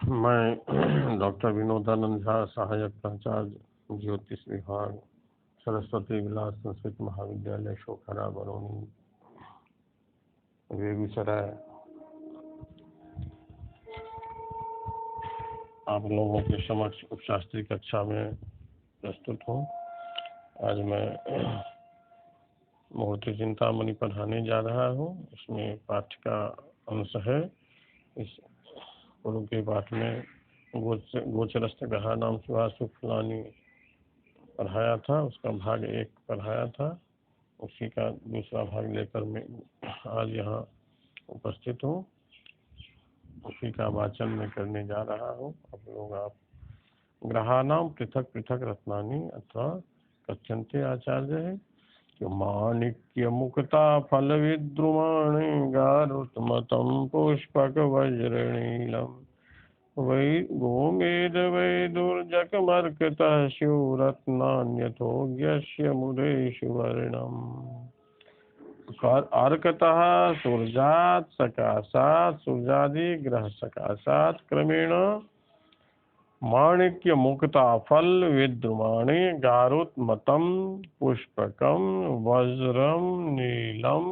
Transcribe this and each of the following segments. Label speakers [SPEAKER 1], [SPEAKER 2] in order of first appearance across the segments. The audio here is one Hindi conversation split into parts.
[SPEAKER 1] मैं डॉक्टर विनोदानंद झा, सहायक प्राचार्य ज्योतिष विभाग, सरस्वती विलास संस्कृत महाविद्यालय शोखरा बरौनी, बेगूसराय, आप लोगों के समक्ष उपशास्त्री कक्षा में प्रस्तुत हूँ। आज मैं मुहूर्त चिंतामणि पढ़ाने जा रहा हूँ। इसमें पाठ का अंश है। इस पूर्व के पाठ में गोचरस्थ ग्रह नाम सुहासु फलानी पढ़ाया था, उसका भाग 1 पढ़ाया था। उसी का दूसरा भाग लेकर मैं आज यहाँ उपस्थित हूँ। उसी का वाचन मैं करने जा रहा हूँ। आप ग्रहानाम पृथक पृथक रत्नानि अथवा कथ्यन्ते आचार्य है कि माणिक्य मुक्ता फल विद्रुमाणि गारुत्मतं पुष्पक वज्रनीलम वै गोमेद वै दुर्जकमर्कतः शिवरत्नान्यथोग्यस्य मुदेषु वर्णम् अर्कतः सूर्यात् सकाशात् सूर्यादि ग्रह सकाशात् क्रमेण माणिक्य मुक्ता फल विद्रुमाणि गारुत्मतं पुष्पकं वज्रं नीलम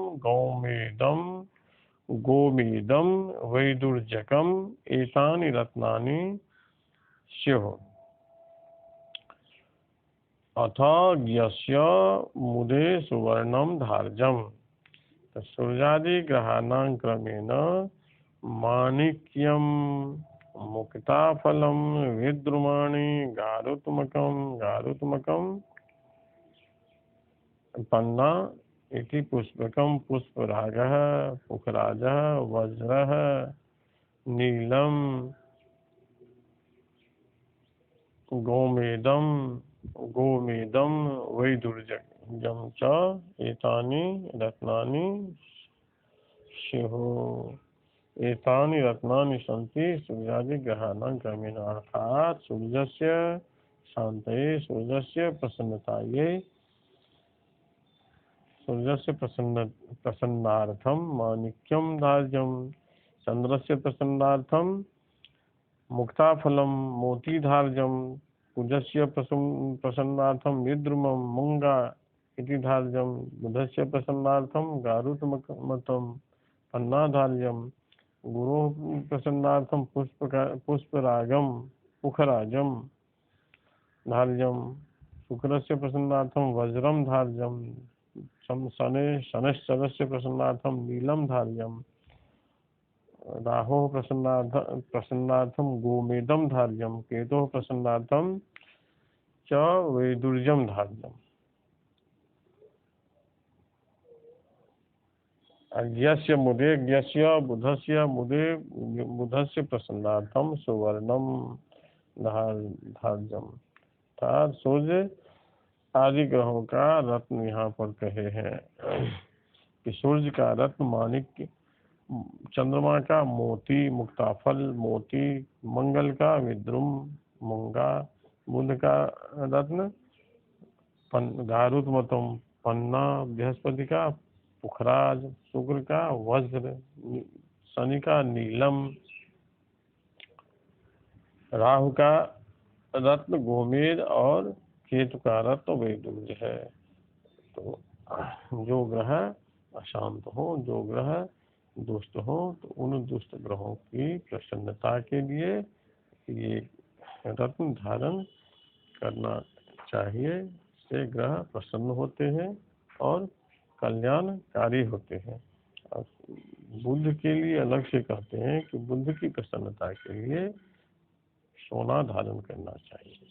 [SPEAKER 1] गोमेदं वैदुर्जकम् एतानि रत्नानि स्युः। अथ ज्ञस्य मुदे सुवर्णं धार्जम्। सूर्यादि ग्रहाणां क्रमेण माणिक्यं मुक्ताफलं विद्रुमाणि गारुत्मकं पन्ना इति पुष्पकं पुष्परागः पुखराजः वज्रः नीलं गोमेदं वैदुर्जकं च एतानि रत्नानि स्युः। एतानि रत्नानि सन्ति सूर्यादि ग्रहाणां क्रमेण, अर्थात सूर्यस्य शान्तये, सूर्यस्य प्रसन्नार्थं माणिक्यं धार्यं, चन्द्रस्य प्रसन्नार्थं मुक्ताफलं मोतीधार्यं, कुजस्य प्रसन्नार्थं विद्रुमं मूंगा इति धार्यं, बुधस्य प्रसन्नार्थं गारुत्मतं पन्नाधार्यं, गुरोः प्रसन्नार्थं पुष्परागं पुखराजं धार्यं, शुक्रस्य प्रसन्नार्थं वज्रं धार्यं, शनैश्चरस्य प्रसन्नार्थं नीलं धार्यं, राहोः प्रसन्नार्थं गोमेदं धार्यं, केतोः प्रसन्नार्थं च वैदुर्यं धार्यम्। ज्ञस्य बुधस्य प्रसन्नार्थम सुवर्णम धार्यम। अर्थात सूर्य आदि ग्रहों का रत्न यहाँ पर कहे हैं कि सूर्य का रत्न माणिक्य, चंद्रमा का मोती मुक्ताफल मोती, मंगल का विद्रुम मूंगा, बुध का रत्न गारुत्मतम पन्ना, बृहस्पति का पुखराज, शुक्र का वज्र, शनि का नीलम, राहु का रत्न गोमेद और केतु का रत्न वैदुर्य है। तो जो ग्रह अशांत हो, जो ग्रह दुष्ट हो, तो उन दुष्ट ग्रहों की प्रसन्नता के लिए ये रत्न धारण करना चाहिए। से ग्रह प्रसन्न होते हैं और कल्याणकारी होते हैं। और बुद्ध के लिए अलग से कहते हैं कि बुद्ध की प्रसन्नता के लिए सोना धारण करना चाहिए।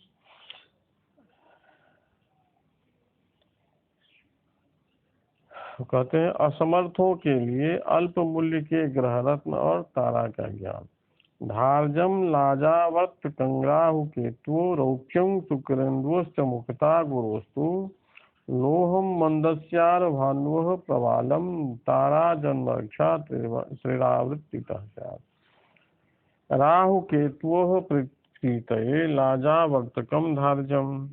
[SPEAKER 1] कहते हैं असमर्थों के लिए अल्प मूल्य के ग्रह रत्न और तारा का ज्ञान। धार्जम लाजावत कंग्राहु केतु रौक्यं शुक्रेन्दुश्च मुक्ता गुरोस्तु लोहम मंदस्यार भानुः प्रवालम तारा जन्मक्षा श्रीरावृत्तितः स्यात्। राहु केतुः प्रीतये लाजावर्तकं धार्जम्।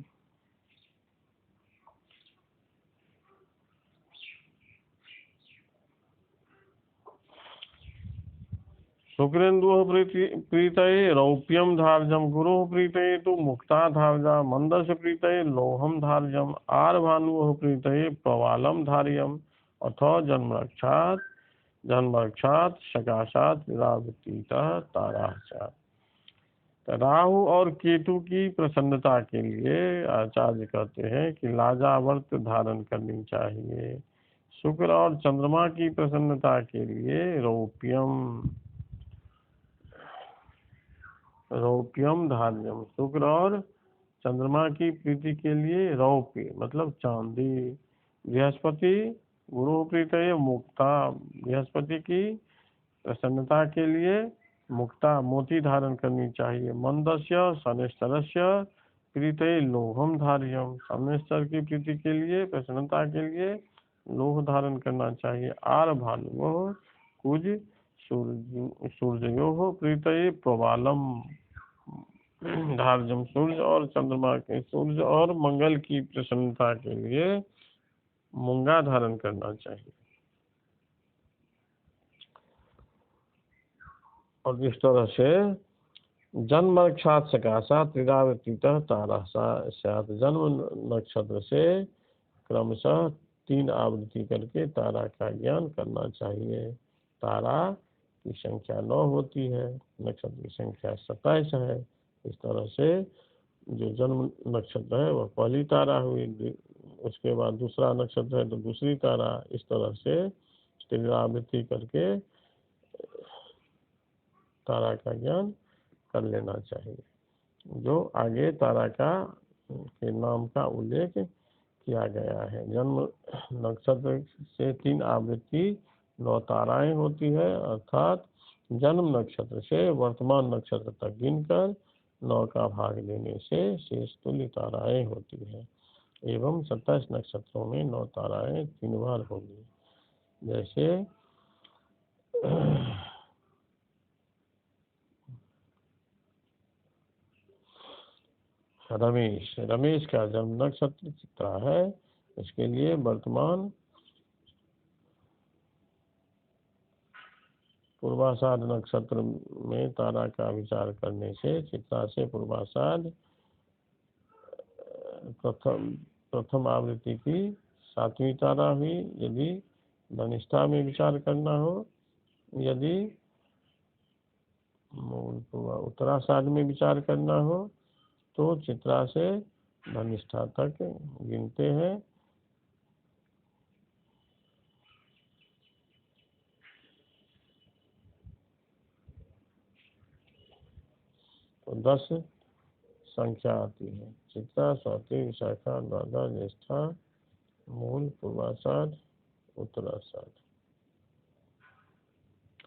[SPEAKER 1] शुक्रेन्दु प्रीतये रौप्यम धार्जम, गुरु प्रीतये तो मुक्ता धार्जा, मंदस्य प्रीतये लोहम धार्जम, आर भानु प्रीतये प्रवालम धार्यम, अथो जन्मरक्षात सकाशात विरावतीतः ताराश्चात। राहु और केतु की प्रसन्नता के लिए आचार्य कहते हैं कि लाजावर्त धारण करनी चाहिए। शुक्र और चंद्रमा की प्रसन्नता के लिए रौप्यम धार्यम, शुक्र और चंद्रमा की प्रीति के लिए रौप्य मतलब चांदी। बृहस्पति गुरु प्रीतये मुक्ता, बृहस्पति की प्रसन्नता के लिए मुक्ता मोती धारण करनी चाहिए। मंदस्य शनेश्वरस्य प्रीतये लोहम धार्यम, शनेश्वर की प्रीति के लिए प्रसन्नता के लिए लोह धारण करना चाहिए। आर भानु कुज सूर्यो प्रीतये प्रवालम धार्यम, सूर्य और चंद्रमा के सूर्य और मंगल की प्रसन्नता के लिए मूंगा धारण करना चाहिए। और इस तरह से जन्मरक्षात सकाशात त्रिरावतीतः ताराश्चात, जन्म नक्षत्र से क्रमशः 3 आवृत्ति करके तारा का ज्ञान करना चाहिए। तारा की संख्या 9 होती है, नक्षत्र की संख्या 27 है। इस तरह से जो जन्म नक्षत्र है वह पहली तारा हुई, उसके बाद दूसरा नक्षत्र है तो दूसरी तारा। इस तरह से त्रिरावृत्ति करके तारा का ज्ञान कर लेना चाहिए। जो आगे तारा का के नाम का उल्लेख किया गया है। जन्म नक्षत्र से 3 आवृत्ति 9 ताराएं होती है, अर्थात जन्म नक्षत्र से वर्तमान नक्षत्र तक गिनकर 9 का भाग देने से शेष तुल्य ताराएं होती है। एवं 27 नक्षत्रों में 9 ताराएं 3 बार होगी। जैसे रमेश का जन्म नक्षत्र चित्रा है। इसके लिए वर्तमान पूर्वाषाढ़ नक्षत्र में तारा का विचार करने से चित्रा से पूर्वाषाढ़ प्रथम आवृत्ति की 7वीं तारा हुई। यदि धनिष्ठा में विचार करना हो, यदि उत्तराषाढ़ में विचार करना हो तो चित्रा से धनिष्ठा तक गिनते हैं। तो 10 संख्या आती है। चित्रा, स्वाति, विशाखा, अनुराधा, ज्येष्ठा, मूल, पूर्वाषाढ़, उत्तराषाढ़।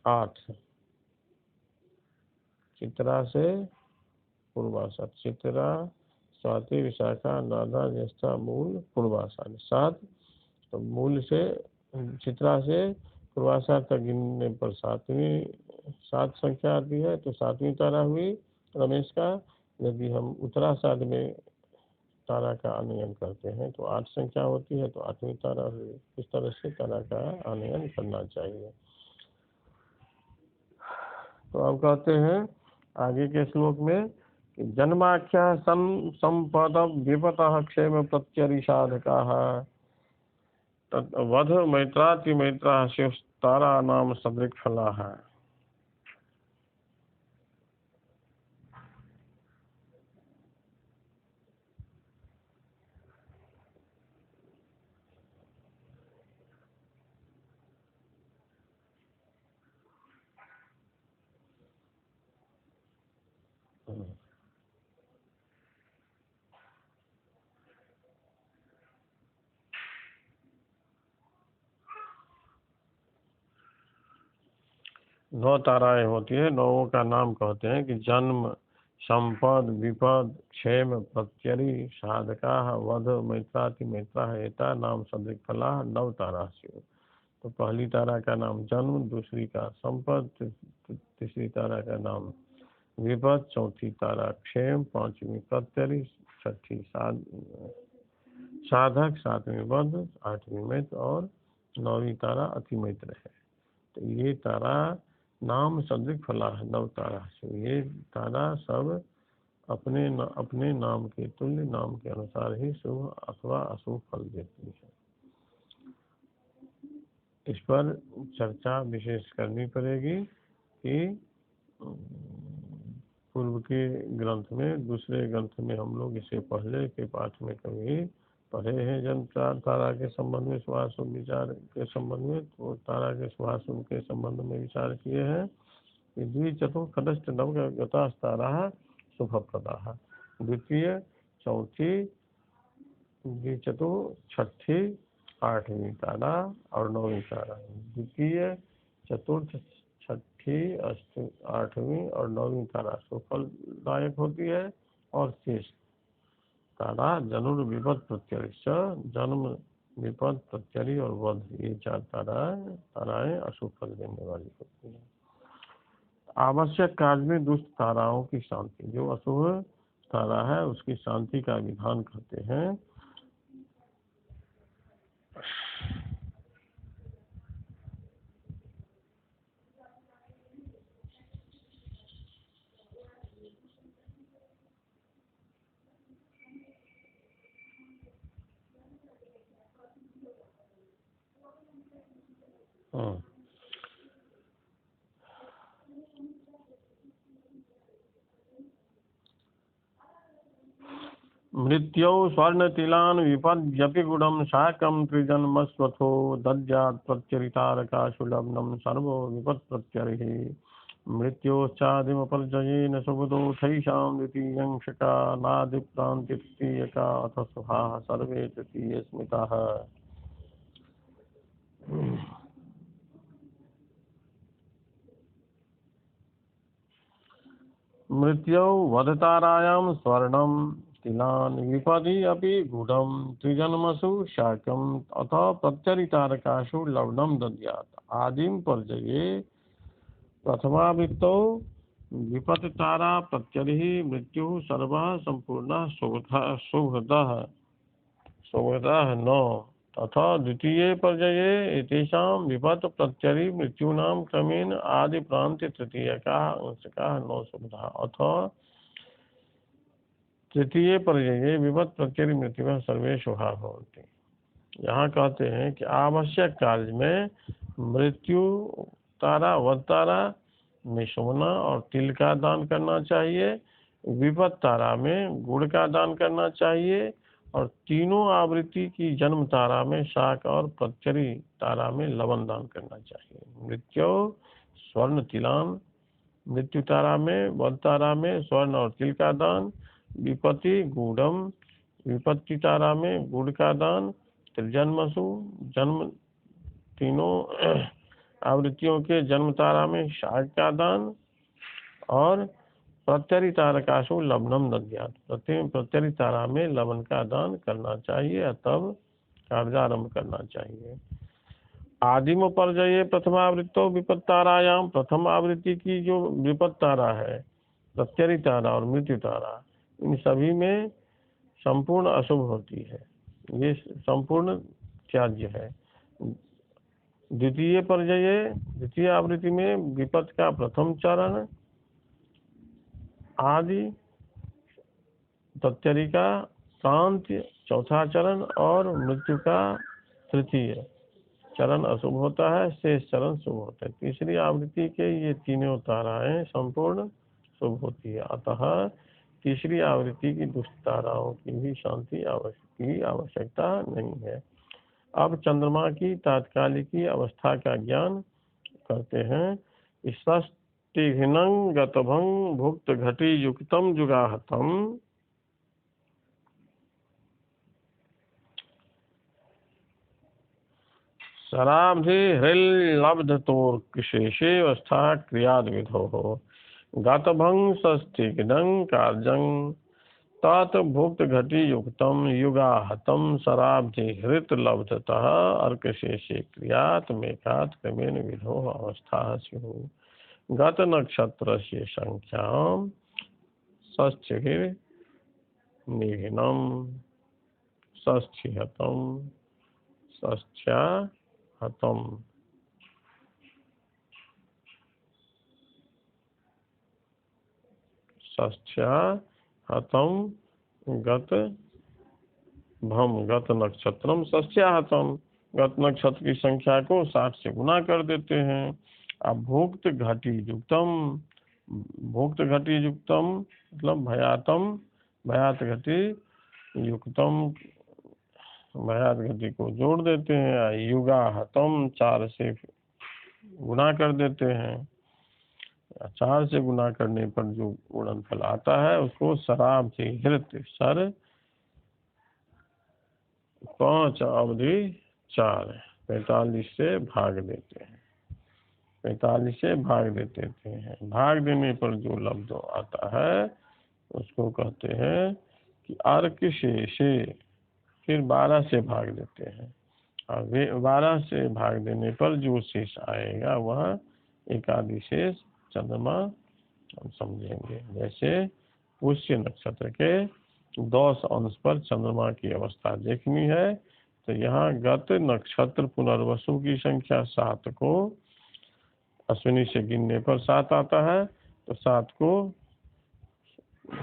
[SPEAKER 1] 8 चित्रा से पूर्वाषाढ़, चित्रा, स्वाति, विशाखा, अनुराधा, ज्येष्ठा, मूल, पूर्वाषाढ़। 7 तो मूल से चित्रा से पूर्वाषाढ़ तक गिनने पर 7 संख्या आती है, तो 7वीं तारा हुई रमेश का। यदि हम उत्तराषाढ़ में तारा का आनयन करते हैं तो 8 संख्या होती है, तो 8वीं तारा हुई। इस तरह से तारा का आनयन करना चाहिए। तो अब कहते हैं आगे के श्लोक में कि जन्माख्या संपद विपतः क्षेम प्रत्यरि साधकाः वध मैत्राति मैत्राः शिवस्तारा नाम सदृक् फलाः। नौ ताराएं होती है, नौों का नाम कहते हैं कि जन्म, संपद, विपद, क्षेम, प्रत्यरि, साधका, वध, मैत्राति मैत्राः एता नाम सदृक् फलाः 9 तारा से। तो पहली तारा का नाम जन्म, दूसरी का संपद, तीसरी तारा का नाम विपद, चौथी तारा क्षेम, 5वीं प्रत्यरि, 6ठी साधक, 7वीं वध, 8वीं मैत्र और 9वीं तारा अति मैत्र है। तो ये तारा नाम सदृश फला है नव तारा। ये तारा सब अपने नाम के तुल्य, नाम के अनुसार ही शुभ अथवा अशुभ फल देती है। इस पर चर्चा विशेष करनी पड़ेगी कि पूर्व के ग्रंथ में, दूसरे ग्रंथ में हम लोग इसे पहले के पाठ में कभी पढ़े हैं जन्म तारा के संबंध में, शुभाशुभ विचार के संबंध में, तो तारा के शुभाशुभ के संबंध में विचार किए हैं कि द्विचतुर्खडश्च नवगता तारा शुभप्रदा। द्वितीय, चौथी, द्विचतुर, छठी, आठवीं तारा और नौवीं तारा। द्वितीय, चतुर्थ, छठी, आठवीं और नौवीं तारा सुफलदायक होती है, और शेष तारा जनुर विपद प्रत्यरिश, जन्म विपद प्रत्यरि और वध, ये चार ताराएं अशुभ फल देने वाली होती है। आवश्यक कार्य में दुष्ट ताराओं की शांति, जो अशुभ तारा है उसकी शांति का विधान करते हैं। मृत्यो स्वर्णतिलान विपद्यपि गुणम शाकम त्रिजन्मस्वथो दद्यात् प्रत्यरितारकाशु लग्नं सर्वो विपत्प्रत्यरिः। मृत्योश्चादिमपरिजयेन सुबुधोऽथैषां द्वितीयं शका नादिप्रान्तितृतीयका अथ सुहाः सर्वे तृतीये स्मिताः। मृत्यो वधतारायां स्वर्णं तिलान विपदि अपि गूढ़ं त्रिजन्मसु शाकम् अथ प्रत्यरितारकाशु लवणं दद्यात्। आदिम पर्जये प्रथमावृत्तौ विपत्तारा प्रत्यरिः मृत्युः सर्वः सम्पूर्णः शुभदः न। तथा द्वितीये पर्जये एतेषां विपत् प्रत्यरि मृत्यूनां क्रमेण आदि प्रान्ते तृतीयकाः अंशकाः न शुभदः। अथ तृतीय पर्याये विपत् प्रत्यरि मृत्यु सर्वे शुभा भवन्ति। यहाँ कहते हैं कि आवश्यक कार्य में मृत्यु तारा, वध तारा में सोना और तिल का दान करना चाहिए, विपत् तारा में गुड़ का दान करना चाहिए, और तीनों आवृत्ति की जन्म तारा में शाक और प्रत्यरि तारा में लवण दान करना चाहिए। मृत्यु स्वर्ण तिलान, मृत्यु तारा में, वध तारा में स्वर्ण और तिल का दान, विपत्ति गूढ़म, विपत्ति तारा में गुड़ का दान, त्रिजन्मसु जन्म तीनों आवृत्तियों के जन्म तारा में शाक का दान, और प्रत्यरि तारकाशु लवणम दद्यात्, प्रत्यरि तारा में लवण का दान करना चाहिए, तब कार्यारंभ करना चाहिए। आदिम पर्जये प्रथमावृत्तो विपत् तारायाम, प्रथम आवृत्ति की जो विपत् तारा है, प्रत्यरि तारा और मृत्यु तारा, इन सभी में संपूर्ण अशुभ होती है, ये संपूर्ण त्याज्य है। द्वितीय पर्जये, द्वितीय आवृत्ति में विपत् का प्रथम चरण, आदि प्रत्यरि का शांति चौथा चरण, और मृत्यु का तृतीय चरण अशुभ होता है, शेष चरण शुभ होता है। तीसरी आवृत्ति के ये तीनों ताराएं संपूर्ण शुभ होती है। अतः तीसरी आवृत्ति की दुष्ट ताराओं की भी शांति आवश्यकता नहीं है। अब चंद्रमा की तात्कालिकी अवस्था का ज्ञान करते हैं। षष्टिघ्नं गतभं भुक्त घटी युक्तम जुगाहतम, शराब्धि हृल्लब्धतोर्कशेषे अवस्था क्रियाद्विधोः। गतभं षष्टिघ्नं कार्यं तात भुक्त घटी युक्तम युगाहतम शराब्धि हृत लब्धतः अर्कशेषे क्रियात् मेघात् क्रमेण विधो अवस्था स्युः। गत नक्षत्रस्य संख्यां षष्ठिर्निघ्नं षष्ठिहतं षष्ठ्याहतं। षष्ठ्या हतम गत भम गत नक्षत्रम षष्ठ्या हतम, गत नक्षत्र की संख्या को 60 से गुना कर देते हैं। अब भुक्त घटी युक्तम, भुक्त घटी युक्तम मतलब भयातम, भयात घटी युक्तम, भयात घटी को जोड़ देते हैं। युगा हतम 4 से गुना कर देते हैं। 4 से गुना करने पर जो गुणनफल आता है उसको शराब से हृत सर 5 अवधि 4 45 से भाग देते हैं, 45 से भाग देते हैं। भाग देने पर जो लब्ध आता है उसको कहते हैं कि अर्क से फिर 12 से भाग देते हैं, और 12 से भाग देने पर जो शेष आएगा वह एकादि शेष चंद्रमा हम समझेंगे। जैसे पुष्य नक्षत्र के 10 अंश पर चंद्रमा की अवस्था देखनी है तो यहाँ गत नक्षत्र पुनर्वसु की संख्या 7 को अश्विनी से गिनने पर 7 आता है, तो 7 को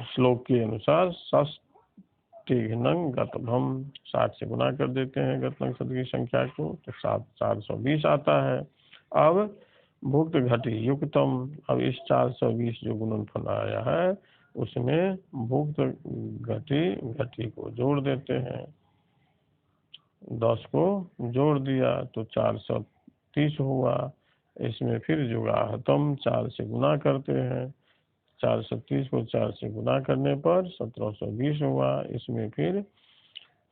[SPEAKER 1] श्लोक के अनुसार षष्टिघ्नं गतभम 60 से गुना कर देते हैं गत नक्षत्र की संख्या को, तो 420 आता है। अब भुक्त घटी युक्तम, अब इस 420 जो गुणनफल आया है उसमें भुक्त घटी को जोड़ देते हैं। 10 को जोड़ दिया तो 430 हुआ। इसमें फिर युगाहतम 4 से गुना करते हैं, 430 को 4 से गुना करने पर 1720 हुआ। इसमें फिर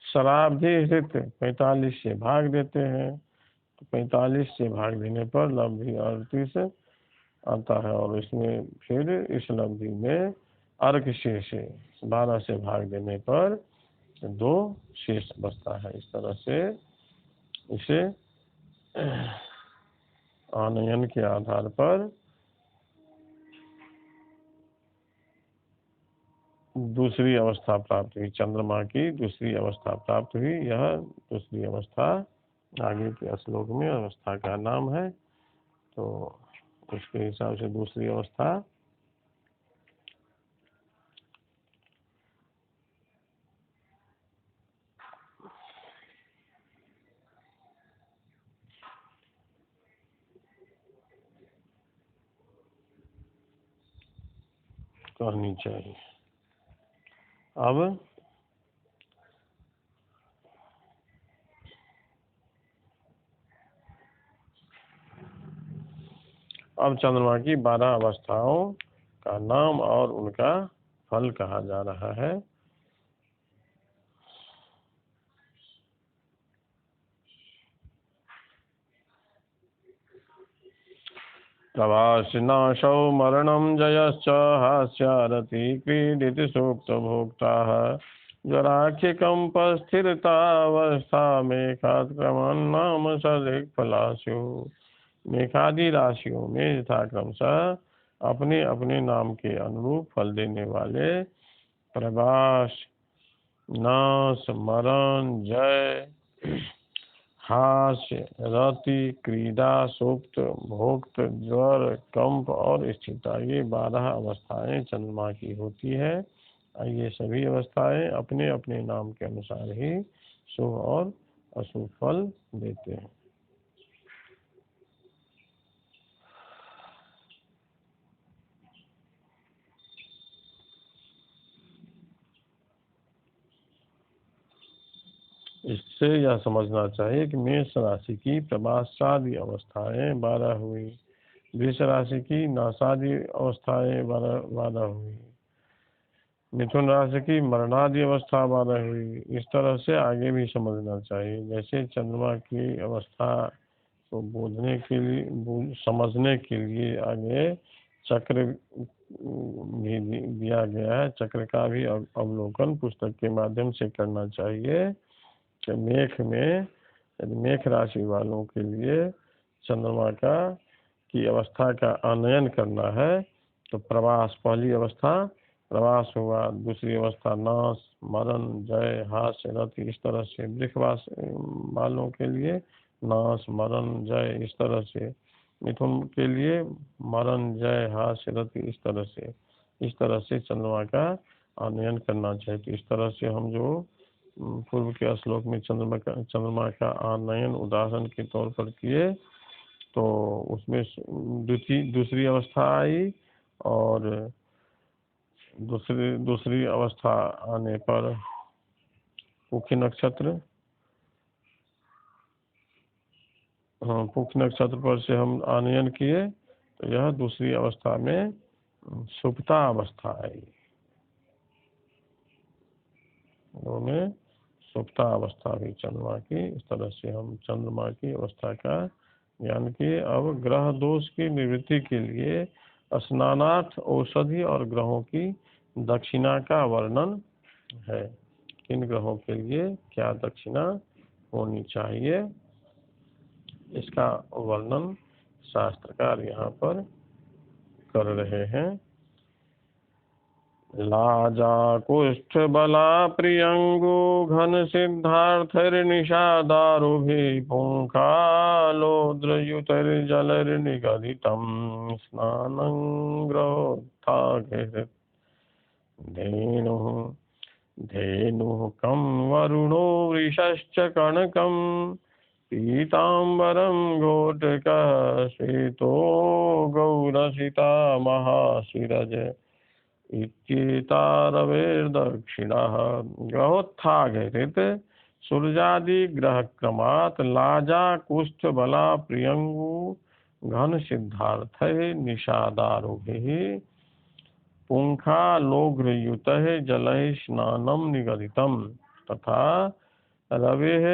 [SPEAKER 1] शराब्दी हृत 45 से भाग देते हैं, तो 45 से भाग देने पर लब्धि 38 आता है, और इसमें फिर इस लब्धि में अर्क शेष 12 से भाग देने पर 2 शेष बचता है। इस तरह से इसे आनयन के आधार पर दूसरी अवस्था प्राप्त हुई, चंद्रमा की दूसरी अवस्था प्राप्त हुई। यह दूसरी अवस्था आगे के श्लोक में अवस्था का नाम है, तो उसके हिसाब से दूसरी अवस्था करनी चाहिए। अब चंद्रमा की 12 अवस्थाओं का नाम और उनका फल कहा जा रहा है। प्रवासिनाशौ मरणं जयश्च हास्यारति क्रीडिति सूक्त भोक्ताः ज्वराख्यकंपस्थिरतावस्था मेघाक्रमन्नाम सदिक्फलास्यु। मेघादि राशियों में यथाक्रमशः अपने अपने नाम के अनुरूप फल देने वाले प्रवास, नाश, मरण, जय, हास्य, रति, क्रीड़ा, सुप्त, भोक्त, ज्वर, कंप और स्थिरता, ये 12 अवस्थाएं चंद्रमा की होती है। ये सभी अवस्थाएं अपने अपने नाम के अनुसार ही शुभ और अशुभ फल देते हैं। इससे यह समझना चाहिए कि मेष राशि की प्रवासादि अवस्थाएं 12 हुई, वृष राशि की नाशादि अवस्थाएं 12 हुई, मिथुन राशि की मरणादि अवस्था 12 हुई। इस तरह से आगे भी समझना चाहिए। जैसे चंद्रमा की अवस्था को बोझने के लिए, समझने के लिए आगे चक्र भी दिया गया है। चक्र का भी अवलोकन पुस्तक के माध्यम से करना चाहिए। मेष राशि वालों के लिए चंद्रमा की अवस्था का आनयन करना है तो प्रवास, पहली अवस्था प्रवास हुआ, दूसरी अवस्था नाश, मरण, जय, हास्य, रति, इस तरह से वृष वालों के लिए नाश, मरण, जय, इस तरह से मिथुन के लिए मरण, जय, हास्य, रति, इस तरह से चंद्रमा का आनयन करना चाहिए। तो इस तरह से हम जो पूर्व के श्लोक में चंद्रमा का आनयन उदाहरण के तौर पर किए, तो उसमें दूसरी अवस्था आई, और दूसरी अवस्था आने पर पुख्य नक्षत्र, पुख्य नक्षत्र पर से हम आनयन किए, तो यह दूसरी अवस्था में सुप्ता अवस्था आई। में सुप्ता अवस्था हुई चंद्रमा की। इस तरह से हम चंद्रमा की अवस्था का ज्ञान किए। अब ग्रह दोष की निवृत्ति के लिए स्नानार्थ औषधि और ग्रहों की दक्षिणा का वर्णन है। किन ग्रहों के लिए क्या दक्षिणा होनी चाहिए, इसका वर्णन शास्त्रकार यहाँ पर कर रहे हैं। लाजा कुष्ठ बला प्रियंगो घन सिद्धार्थर्निषादारुभिः पुंखालोद्रयुतैर्जलैर्निगदितं स्नानं ग्रहोत्थाघृत धेनुः कं वरुणो वृषश्च कणकं पीताम्बरं घोटकः श्वेतो गौरसिता महाशिरज इत्येतारवेर्दक्षिणः। ग्रहोत्थाघृत सूर्यादि ग्रह क्रमात् लाजा कुष्ठ बला प्रियंगु घन सिद्धार्थ निषादारुभिः पुंखालोघ्रयुतः जलैः स्नानं निगदितं तथा रवेः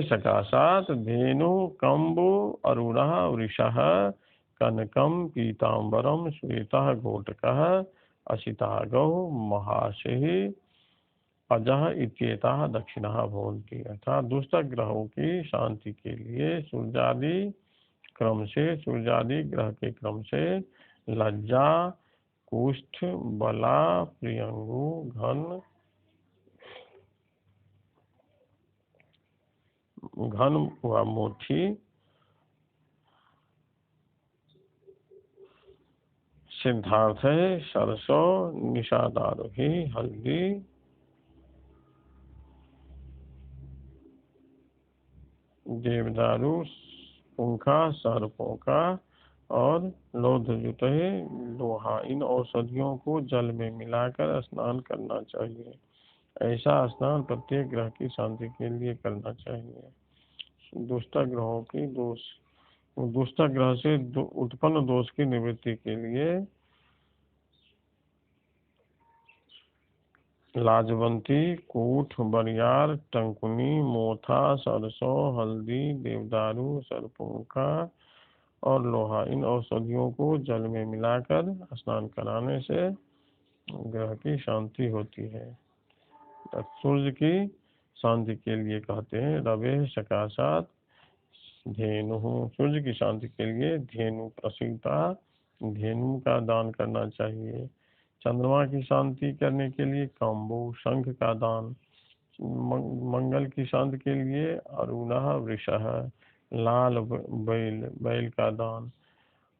[SPEAKER 1] सकाशात् धेनुः कम्बो अरुणः वृषः कनकं पीताम्बरं श्वेतः घोटकः असितागौ महाशेः अजः इत्येताः दक्षिणः भवन्ति। अर्थात दुष्ट ग्रहों की शांति के लिए सूर्यादि ग्रह के क्रम से लज्जा, कुष्ठ, बला, प्रियंगु, घन व मोठी, सिद्धार्थ है, सरसों, निषादारुहि, हल्दी, देवदारू, पुंखा, सर्पों का, और लोधयुत लोहा, इन औषधियों को जल में मिलाकर स्नान करना चाहिए। ऐसा स्नान प्रत्येक ग्रह की शांति के लिए करना चाहिए। दुष्ट ग्रह से उत्पन्न दोष की निवृत्ति के लिए लाजवंती, कूठ, बरियार, टंकुनी, मोथा, सरसों, हल्दी, देवदारू, सरपुंखा और लोहा, इन औषधियों को जल में मिलाकर स्नान कराने से ग्रह की शांति होती है। सूर्य की शांति के लिए कहते हैं रवे सकाशात धेनु। सूर्य की शांति के लिए धेनु प्रसिद्धता, धेनु का दान करना चाहिए। चंद्रमा की शांति करने के लिए कम्बु, शंख का दान। मंगल की शांति के लिए अरुणः वृषः, लाल बैल का दान।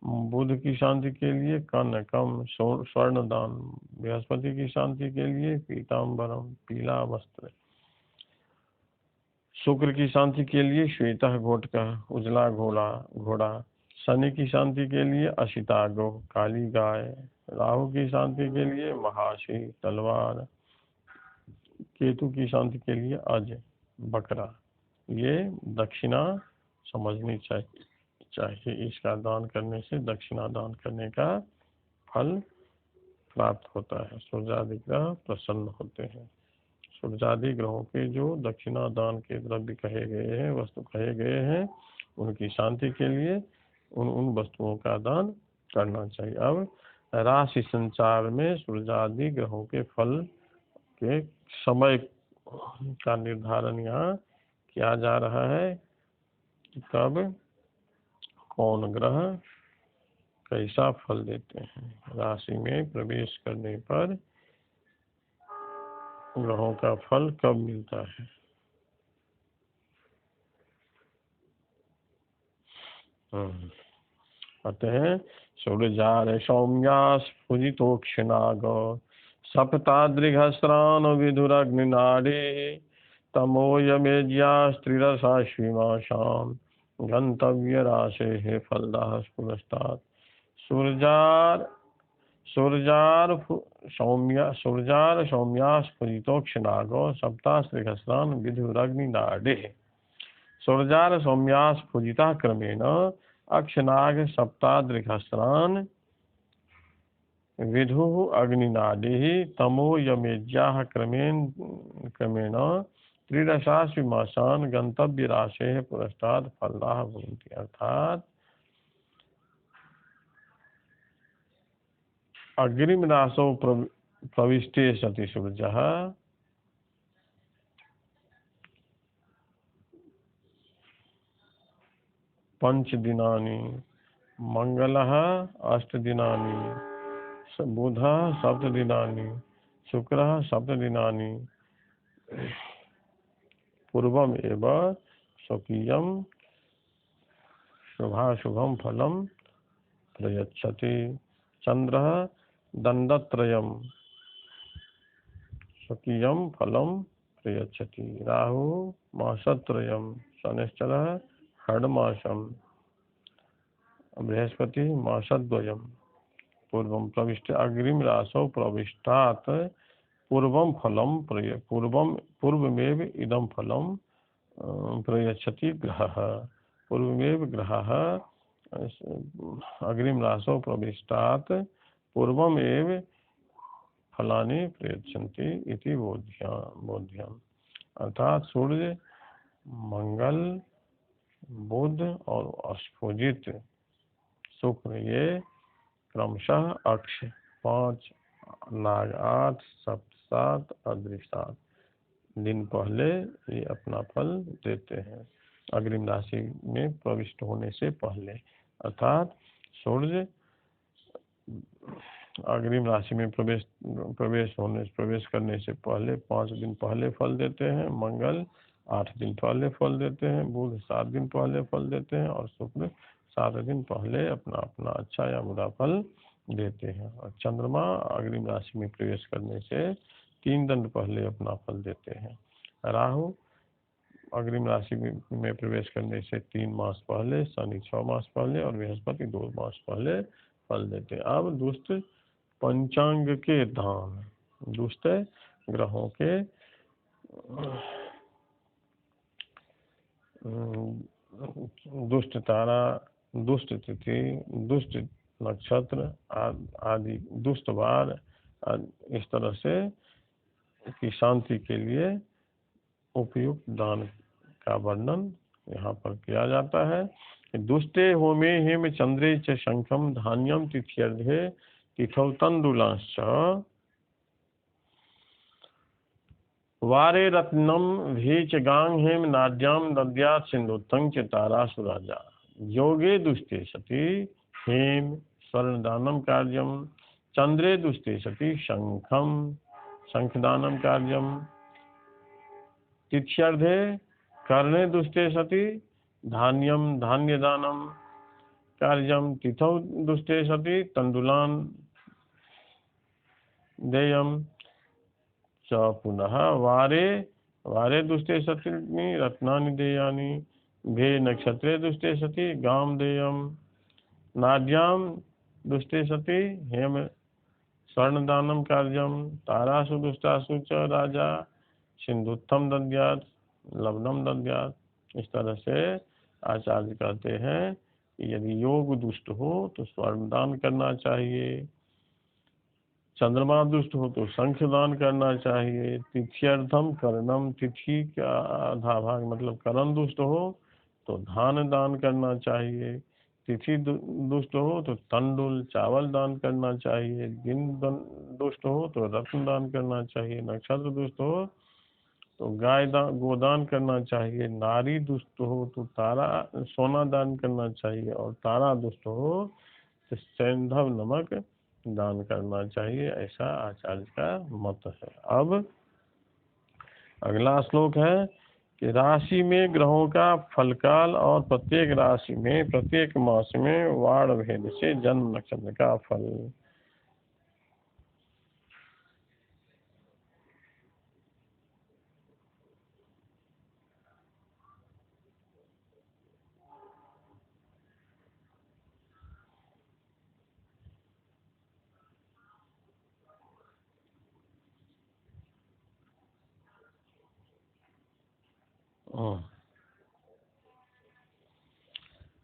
[SPEAKER 1] बुध की शांति के लिए कनकम, स्वर्ण दान। बृहस्पति की शांति के लिए पीताम्बरम, पीला वस्त्र। शुक्र की शांति के लिए श्वेतः घोटका, उजला घोड़ा। शनि की शांति के लिए अशितागो, काली गाय। राहु की शांति के लिए महाशी, तलवार। केतु की शांति के लिए अज, बकरा। ये दक्षिणा समझनी चाहिए। इसका दान करने से दक्षिणा दान करने का फल प्राप्त होता है। सूर्यादि ग्रह प्रसन्न होते हैं। सूर्यादि ग्रहों के जो दक्षिणा दान के द्रव्य कहे गए हैं, वस्तु कहे गए हैं, उनकी शांति के लिए उन वस्तुओं का दान करना चाहिए। अब राशि संचार में सूर्यादि ग्रहों के फल के समय का निर्धारण यहाँ किया जा रहा है कि कब कौन ग्रह कैसा फल देते हैं। राशि में प्रवेश करने पर ग्रहों का फल कब मिलता है। कहते हैं सूर्यार सौम्या स्फुजितोक्षनाग सप्ताद्रिघस्रान विधुरग्निनाडे तमोयमेज्या स्त्रीरसाश्विमाशाम गंतव्य राशे फलदाह पुरस्तात्। सूर्यार सौम्या स्फुजितोक्षनागो सप्तास्त्रिघस्रान विधुरग्निनाडे। सूर्यार सौम्या स्फुजिता क्रमेण अक्षनाग सप्ताद्रिघस्रान विधुः अग्निनाडे तमो यमेज्याः क्रमेण त्रिरसाश्विमाशान गंतव्य राशे पुरस्तात् फलदाः भवन्ति। अर्थात अग्रिम राशौ प्रविष्टे सति सूर्यः पंचदिनानि, मंगलः अष्टदिनानि, बुधः सप्तदिनानि, शुक्रः सप्तदिनानि पूर्वम एव स्वकीयं शुभाशुभं फलं प्रयच्छति। चंद्रः दंडत्रयम् स्वकीयं फलं प्रयच्छति। राहु मासत्रयम्, शनिश्चरः षड्मासम्, बृहस्पति मासद्वयम्। पूर्वं प्रविष्ट अग्रिम राशौ प्रविष्टात् पूर्वं फलं पूर्वमेव इदं फलं प्रयच्छति ग्रहः। पूर्वमेव ग्रहः अग्रिम राशौ प्रविष्टात् पूर्वमेव फलानि प्रयच्छन्ति इति बोध्यम्। अर्थात सूर्य, मंगल, बुध और अस्फुजित शुक्र ये क्रमशः अक्ष 5, नाग 8, सप्त 7 और दृढ़ 7 दिन पहले ये अपना फल देते हैं, अग्रिम राशि में प्रविष्ट होने से पहले। अर्थात सूर्य अग्रिम राशि में प्रवेश करने से पहले 5 दिन पहले फल देते हैं, मंगल 8 दिन पहले फल देते हैं, बुध 7 दिन पहले फल देते हैं और शुक्र 7 दिन पहले अपना अपना अच्छा या बुरा फल देते हैं। और चंद्रमा अग्रिम राशि में प्रवेश करने से 3 दिन पहले अपना फल देते हैं। राहु अग्रिम राशि में प्रवेश करने से 3 मास पहले, शनि 6 मास पहले और बृहस्पति 2 मास पहले फल देते हैं। अब दुष्ट पंचांग के धाम, दुष्ट ग्रहों के दुष्ट तारा, दुष्ट तिथि, दुष्ट नक्षत्र आदि, दुष्ट वार, इस तरह से की शांति के लिए उपयुक्त दान का वर्णन यहाँ पर किया जाता है। दुष्टे होमे हेम चंद्रे च शंखम धान्यम तिथ्यर्धे तिथौ तंडुलांश्च वारे रत्नम भेच गांग हेम नाड्याम दद्यात् सिंधुत्थं च तारासु राजा। योगे दुष्टे सति हेम स्वर्णदानम कार्यम, चंद्रे दुष्टे सति शंखदानम कार्यम, तिथ्यर्धे कर्णे दुष्टे सति धान्यम धान्यदानम कार्यम, तिथौ दुष्टे सति तंडुलान देयम च पुनः वारे दुष्टे सति रत्नानि देयानि, भे नक्षत्रे दुष्टे सति गाम देयम, नाड्याम दुष्टे सति हेम स्वर्णदानम कार्यम, तारासु दुष्टासु च राजा सिंधुत्थम दद्यात् लवणम दद्यात्। इस तरह से आचार्य कहते हैं कि यदि योग दुष्ट हो तो स्वर्ण दान करना चाहिए, चंद्रमा दुष्ट हो तो शंख दान करना चाहिए, तिथ्यर्थम कर्णम, तिथि का आधा भाग मतलब करण दुष्ट हो तो धान दान करना चाहिए, तिथि दुष्ट हो तो तंडुल चावल दान करना चाहिए, दिन दुष्ट हो तो रत्न दान करना चाहिए, नक्षत्र दुष्ट हो तो गाय गोदान करना चाहिए, नारी दुष्ट हो तो तारा सोना दान करना चाहिए और तारा दुष्ट हो तो सैंधव नमक दान करना चाहिए। ऐसा आचार्य का मत है। अब अगला श्लोक है कि राशि में ग्रहों का फलकाल और प्रत्येक राशि में प्रत्येक मास में वाण भेद से जन्म नक्षत्र का फल।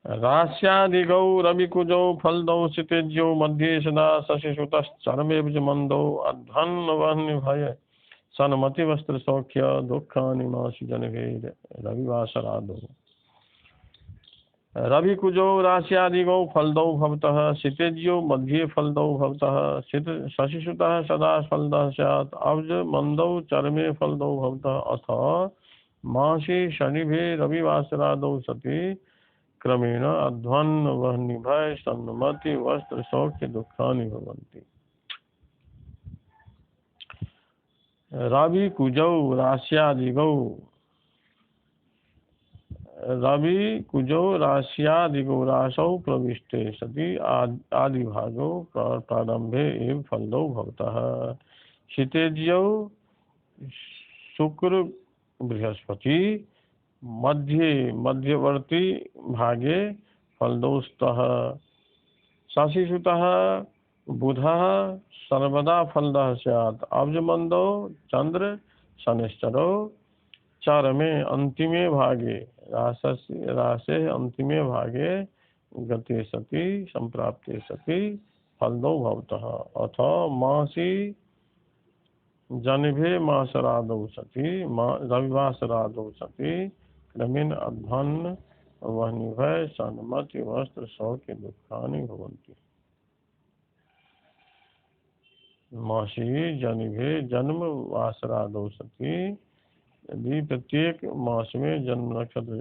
[SPEAKER 1] रास्यादिगौ रविकुजौ फलदौ क्षितिज्यौ मध्ये सदा शशिसुतश्चरमे मंदौ अध्वन्वह्निभय सन्मति वस्त्र सौख्य दुःखानि मासि जनभेद रविवासरादौ। रविकुजौ रास्यादिगौ फलदौ भवतः क्षितिज्यौ मध्ये फलदौ भवतः शशिसुतः सदा फलदः स्यात् अब्ज मंदौ चरमे फलदौ भवतः अथ मासे शनिभे रविवासरादौ सति क्रमेण अध्वन्वह्निभय सन्मति वस्त्र सौख्य दुःखानि भवन्ति। रवि कुजौ रास्यादिगौ रासौ प्रविष्टे सति आदिभागौ प्रारंभे एव फलदौ भवतः क्षितिज्यौ शुक्र बृहस्पति मध्यवर्ती भागे फलदौ स्तः शशिसुतः बुधः सर्वदा फलदः स्यात् अब्जमन्दौ चंद्र शनिश्चरौ चरमे अंतिमे भागे राशे अंतिमे भागे गते सति संप्राप्ते सति फलदौ भवतः अथ मासी जनिभे मासरादौ सति रविवासरादौ सति क्रमेण अध्वन्न वह्निभय सन्मति वस्त्र सौख्य दुःखानि भवन्ति। मासी जनिभे जन्म वासरादौ सति यदि प्रत्येक मास में जन्म नक्षत्र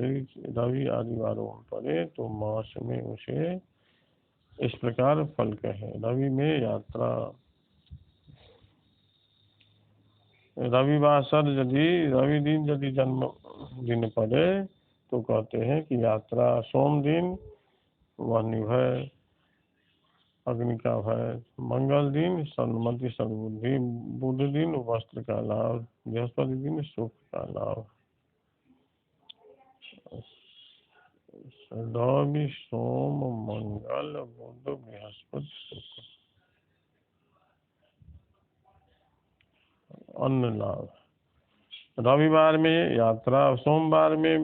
[SPEAKER 1] रवि आदि वारों पड़े तो मास में उसे इस प्रकार फल कहे। रवि में यात्रा रविवासर यदि रवि दिन यदि जन्म दिन पड़े तो कहते हैं कि यात्रा सोम दिन वह्निभय अग्नि का भय, मंगल दिन सन्मति सद्बुद्धि, बुध दिन वस्त्र का लाभ, बृहस्पति दिन सुख का लाभ। रवि सोम मंगल बुध बृहस्पति सुख अन्न लाभ। रविवार में यात्रा, सोमवार में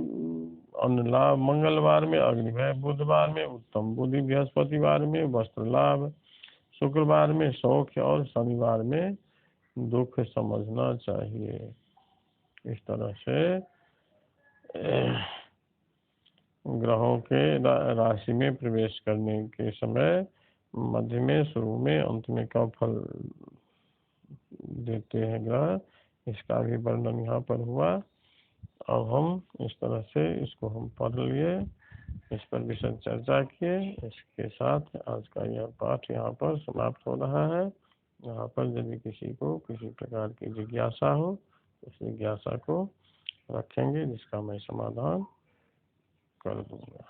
[SPEAKER 1] अन्न लाभ, मंगलवार में अग्निभय, बुधवार में उत्तम बुद्धि, बृहस्पतिवार में वस्त्र लाभ, शुक्रवार में सौख्य और शनिवार में दुख समझना चाहिए। इस तरह से ग्रहों के राशि में प्रवेश करने के समय मध्य में, शुरू में, अंत में का फल देते हैं ग्रह, इसका भी वर्णन यहाँ पर हुआ। अब हम इस तरह से इसको हम पढ़ लिए, इस पर विशद चर्चा किए। इसके साथ आज का यह पाठ यहाँ पर समाप्त हो रहा है। यहाँ पर यदि किसी को किसी प्रकार की जिज्ञासा हो तो उस जिज्ञासा को रखेंगे, जिसका मैं समाधान कर दूंगा।